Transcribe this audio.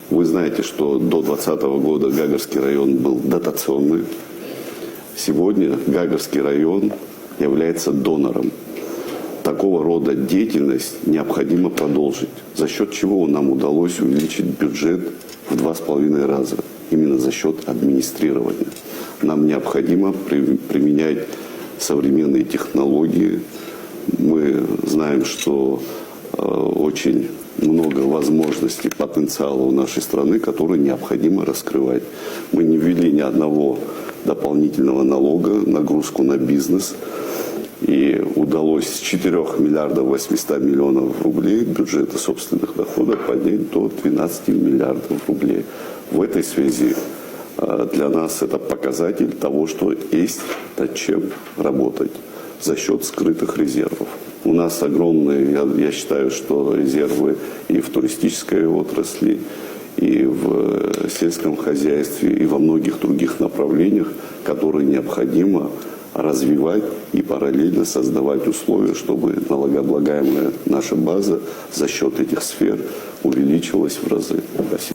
Вы знаете, что до 2020 года Гагарский район был дотационный. Сегодня Гагарский район является донором. Такого рода деятельность необходимо продолжить, за счет чего нам удалось увеличить бюджет в 2,5 раза, именно за счет администрирования. Нам необходимо применять современные технологии. Мы знаем, что очень много возможностей, потенциала у нашей страны, которые необходимо раскрывать. Мы не ввели ни одного дополнительного налога, нагрузку на бизнес. И удалось с 4 миллиардов 800 миллионов рублей бюджета собственных доходов поднять до 12 миллиардов рублей. В этой связи для нас это показатель того, что есть над чем работать за счет скрытых резервов. У нас огромные, я считаю, что резервы и в туристической отрасли, и в сельском хозяйстве, и во многих других направлениях, которые необходимо развивать и параллельно создавать условия, чтобы налогооблагаемая наша база за счет этих сфер увеличилась в разы. Спасибо.